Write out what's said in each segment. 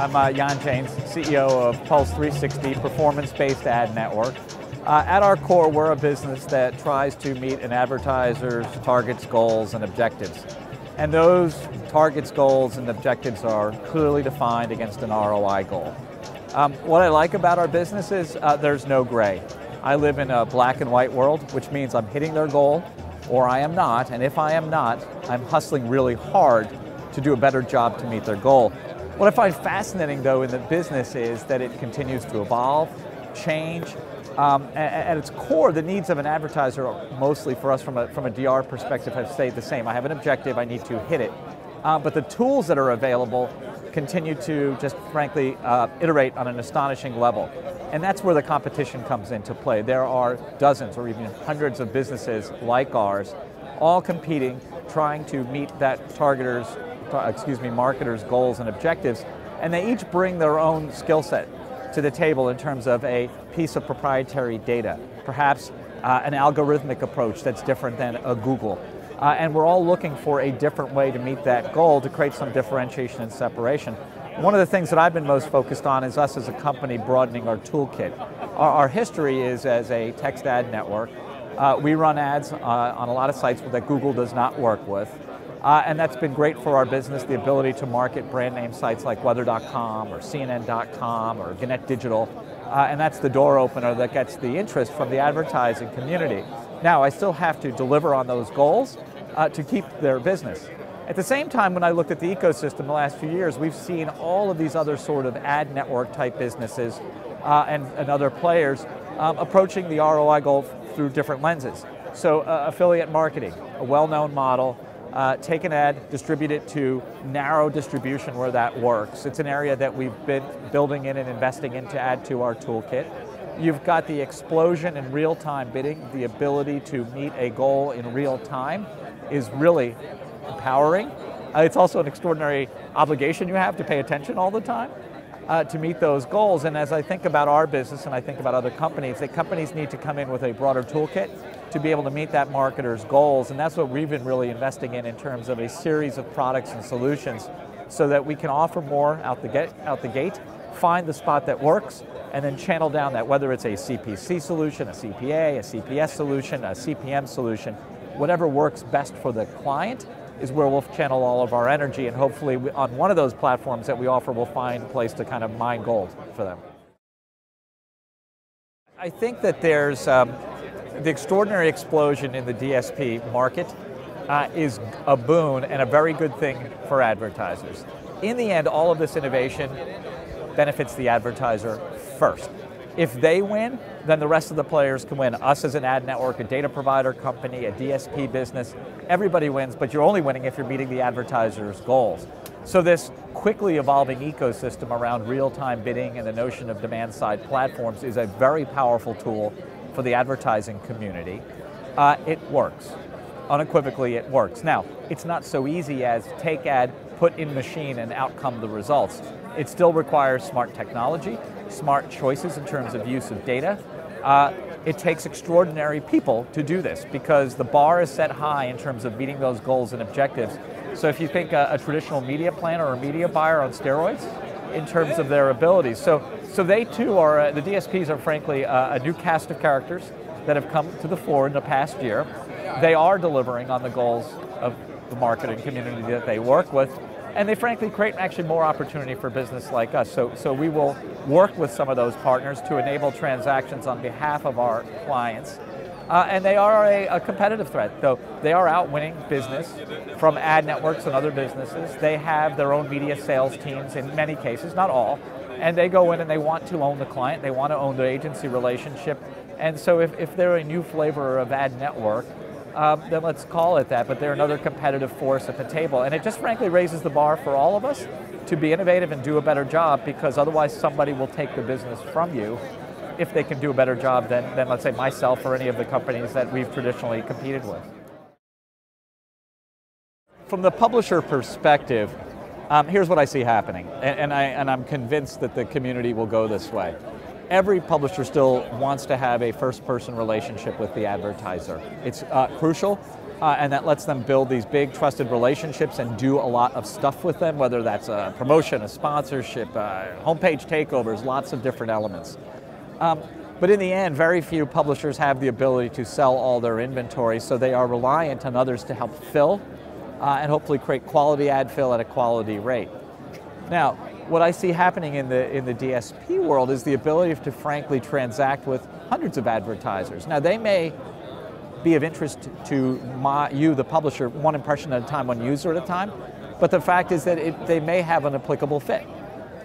I'm Jaan, CEO of Pulse 360, performance-based ad network. At our core, we're a business that tries to meet an advertiser's targets, goals, and objectives. And those targets, goals, and objectives are clearly defined against an ROI goal. What I like about our business is there's no gray. I live in a black and white world, which means I'm hitting their goal, or I am not, and if I am not, I'm hustling really hard to do a better job to meet their goal. What I find fascinating, though, in the business is that it continues to evolve, change. At its core, the needs of an advertiser, mostly for us from a DR perspective, have stayed the same. I have an objective, I need to hit it. But the tools that are available continue to just frankly iterate on an astonishing level. And that's where the competition comes into play. There are dozens or even hundreds of businesses like ours, all competing, trying to meet that marketers' goals and objectives, and they each bring their own skill set to the table in terms of a piece of proprietary data, perhaps an algorithmic approach that's different than a Google. And we're all looking for a different way to meet that goal to create some differentiation and separation. One of the things that I've been most focused on is us as a company broadening our toolkit. Our history is as a text ad network. We run ads on a lot of sites that Google does not work with. And that's been great for our business, the ability to market brand name sites like weather.com or CNN.com or Gannett Digital. And that's the door opener that gets the interest from the advertising community. Now, I still have to deliver on those goals to keep their business. At the same time, when I looked at the ecosystem the last few years, we've seen all of these other sort of ad network type businesses and other players approaching the ROI goal through different lenses. So affiliate marketing, a well-known model. Take an ad, distribute it to narrow distribution where that works. It's an area that we've been building in and investing in to add to our toolkit. You've got the explosion in real-time bidding. The ability to meet a goal in real time is really empowering. It's also an extraordinary obligation you have to pay attention all the time to meet those goals. And as I think about our business and I think about other companies, that companies need to come in with a broader toolkit to be able to meet that marketer's goals, and that's what we've been really investing in terms of a series of products and solutions so that we can offer more out the gate, find the spot that works, and then channel down that, whether it's a CPC solution, a CPA, a CPS solution, a CPM solution, whatever works best for the client is where we'll channel all of our energy, and hopefully on one of those platforms that we offer, we'll find a place to kind of mine gold for them. I think that there's the extraordinary explosion in the DSP market is a boon and a very good thing for advertisers. In the end, all of this innovation benefits the advertiser first. If they win, then the rest of the players can win. Us as an ad network, a data provider company, a DSP business, everybody wins, but you're only winning if you're meeting the advertiser's goals. So this quickly evolving ecosystem around real-time bidding and the notion of demand-side platforms is a very powerful tool for the advertising community. It works. Unequivocally, it works. Now, it's not so easy as take ad, put in machine, and out come the results. It still requires smart technology, smart choices in terms of use of data. It takes extraordinary people to do this because the bar is set high in terms of meeting those goals and objectives. So if you think a traditional media planner or media buyer on steroids in terms of their abilities. So they too are, the DSPs are frankly a new cast of characters that have come to the fore in the past year. They are delivering on the goals of the marketing community that they work with, and they frankly create actually more opportunity for business like us. So we will work with some of those partners to enable transactions on behalf of our clients. And they are a competitive threat, though they are out winning business from ad networks and other businesses. They have their own media sales teams in many cases, not all, and they go in and they want to own the client, they want to own the agency relationship. And so if they're a new flavor of ad network, then let's call it that, but they're another competitive force at the table. And it just frankly raises the bar for all of us to be innovative and do a better job, because otherwise somebody will take the business from you if they can do a better job than let's say myself or any of the companies that we've traditionally competed with. From the publisher perspective, here's what I see happening, and I'm convinced that the community will go this way. Every publisher still wants to have a first-person relationship with the advertiser. It's crucial. and that lets them build these big trusted relationships and do a lot of stuff with them, whether that's a promotion, a sponsorship, homepage takeovers, lots of different elements. But in the end, very few publishers have the ability to sell all their inventory, so they are reliant on others to help fill and hopefully create quality ad fill at a quality rate. Now, what I see happening in the DSP world is the ability to frankly transact with hundreds of advertisers. Now, they may be of interest to you, the publisher, one impression at a time, one user at a time, but the fact is that they may have an applicable fit,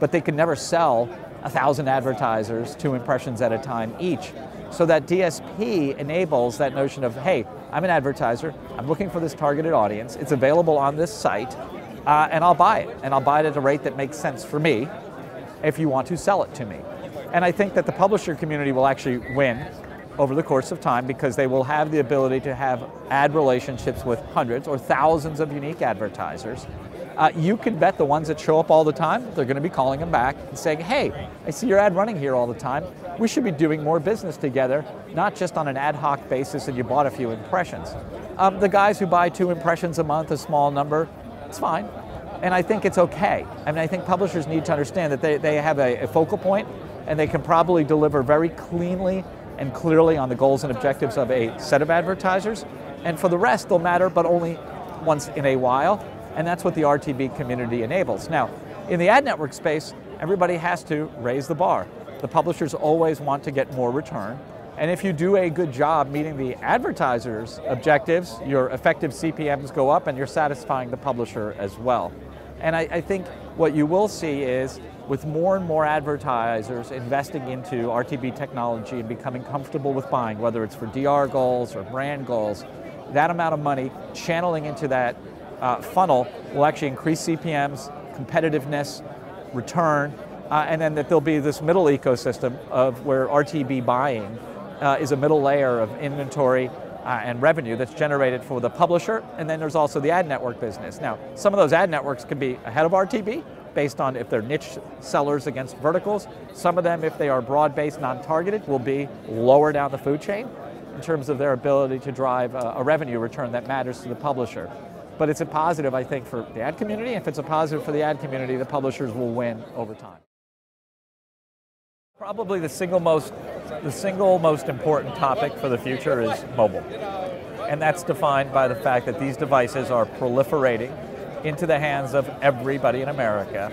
but they can never sell 1,000 advertisers, 2 impressions at a time each. So that DSP enables that notion of, hey, I'm an advertiser, I'm looking for this targeted audience, it's available on this site, and I'll buy it. And I'll buy it at a rate that makes sense for me if you want to sell it to me. And I think that the publisher community will actually win over the course of time because they will have the ability to have ad relationships with hundreds or thousands of unique advertisers. You can bet the ones that show up all the time, they're going to be calling them back and saying, hey, I see your ad running here all the time. We should be doing more business together, not just on an ad hoc basis and you bought a few impressions. The guys who buy 2 impressions a month, a small number, it's fine. And I think it's okay. I mean, I think publishers need to understand that they have a focal point and they can probably deliver very cleanly and clearly on the goals and objectives of a set of advertisers. And for the rest, they'll matter, but only once in a while. And that's what the RTB community enables. Now, in the ad network space, everybody has to raise the bar. The publishers always want to get more return. And if you do a good job meeting the advertisers' objectives, your effective CPMs go up and you're satisfying the publisher as well. And I think what you will see is with more and more advertisers investing into RTB technology and becoming comfortable with buying, whether it's for DR goals or brand goals, that amount of money channeling into that funnel will actually increase CPMs, competitiveness, return, and then that there'll be this middle ecosystem of where RTB buying is a middle layer of inventory and revenue that's generated for the publisher, and then there's also the ad network business. Now, some of those ad networks can be ahead of RTB based on if they're niche sellers against verticals. Some of them, if they are broad-based, non-targeted, will be lower down the food chain in terms of their ability to drive a revenue return that matters to the publisher. But it's a positive, I think, for the ad community. If it's a positive for the ad community, the publishers will win over time. Probably the single most important topic for the future is mobile. And that's defined by the fact that these devices are proliferating into the hands of everybody in America.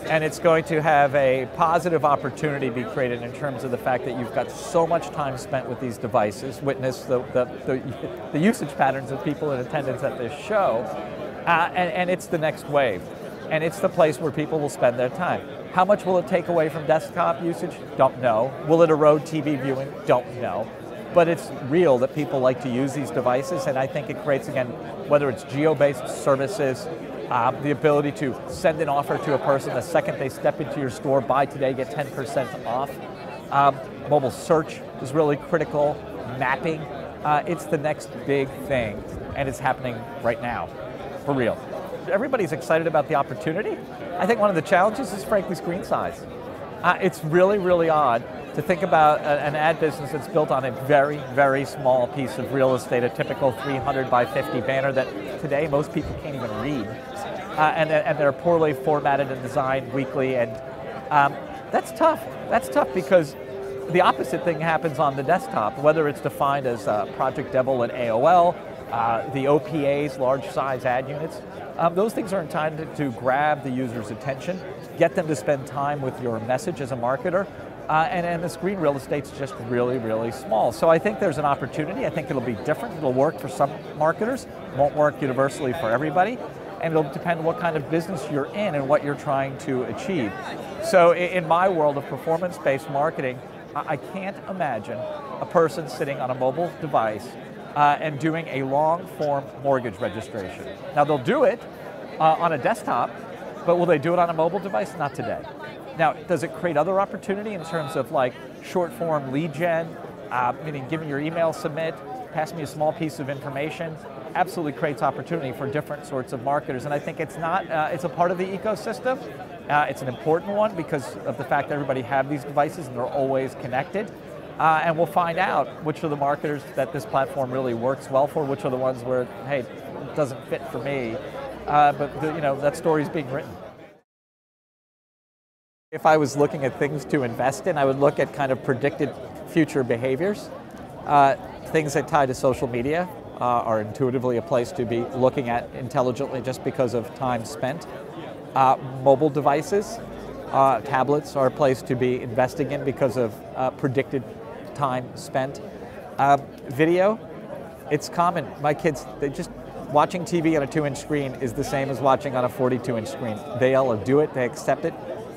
And it's going to have a positive opportunity be created in terms of the fact that you've got so much time spent with these devices, witness the usage patterns of people in attendance at this show, and it's the next wave. And it's the place where people will spend their time. How much will it take away from desktop usage? Don't know. Will it erode TV viewing? Don't know. But it's real that people like to use these devices, and I think it creates, again, whether it's geo-based services, the ability to send an offer to a person the second they step into your store, buy today, get 10% off. Mobile search is really critical, mapping. It's the next big thing, and it's happening right now, for real. Everybody's excited about the opportunity. I think one of the challenges is frankly screen size. It's really, really odd to think about an ad business that's built on a very, very small piece of real estate, a typical 300 by 50 banner that today most people can't even read. And they're poorly formatted and designed weekly, and that's tough. That's tough because the opposite thing happens on the desktop, whether it's defined as Project Devil at AOL, the OPAs, large size ad units. Those things are intended to grab the user's attention, get them to spend time with your message as a marketer, and the screen real estate's just really, really small. So I think there's an opportunity. I think it'll be different. It'll work for some marketers, won't work universally for everybody, and it'll depend on what kind of business you're in and what you're trying to achieve. So in my world of performance-based marketing, I can't imagine a person sitting on a mobile device and doing a long-form mortgage registration. Now they'll do it on a desktop, but will they do it on a mobile device? Not today. Now, does it create other opportunity in terms of like short-form lead gen, meaning giving your email submit, pass me a small piece of information? Absolutely creates opportunity for different sorts of marketers, and I think it's not, it's a part of the ecosystem. It's an important one because of the fact that everybody have these devices and they're always connected. and we'll find out which are the marketers that this platform really works well for, which are the ones where, hey, it doesn't fit for me, that story's being written. If I was looking at things to invest in, I would look at kind of predicted future behaviors. Things that tie to social media are intuitively a place to be looking at intelligently just because of time spent. Mobile devices, tablets are a place to be investing in because of predicted time spent. Video, it's common. My kids, watching TV on a 2-inch screen is the same as watching on a 42-inch screen. They'll do it, they accept it.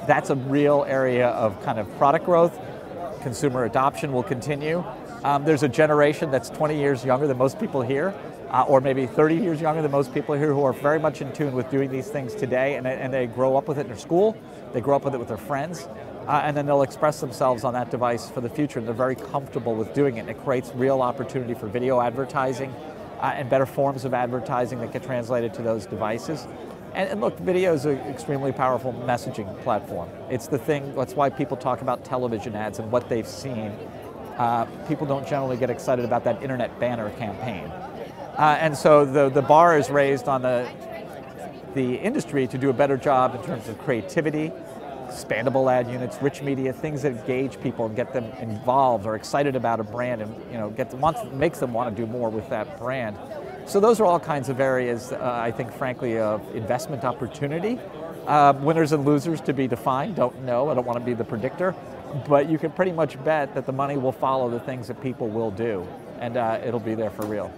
That's a real area of kind of product growth. Consumer adoption will continue. There's a generation that's 20 years younger than most people here, or maybe 30 years younger than most people here, who are very much in tune with doing these things today, and they grow up with it in their school, they grow up with it with their friends, and then they'll express themselves on that device for the future, and they're very comfortable with doing it, and it creates real opportunity for video advertising and better forms of advertising that get translated to those devices. And look, video is an extremely powerful messaging platform. It's the thing, that's why people talk about television ads and what they've seen. People don't generally get excited about that internet banner campaign. And so the bar is raised on the industry to do a better job in terms of creativity, expandable ad units, rich media, things that engage people and get them involved or excited about a brand, and makes them want to do more with that brand. So those are all kinds of areas, I think, frankly, of investment opportunity. Winners and losers to be defined, don't know, I don't want to be the predictor, but you can pretty much bet that the money will follow the things that people will do, and it'll be there for real.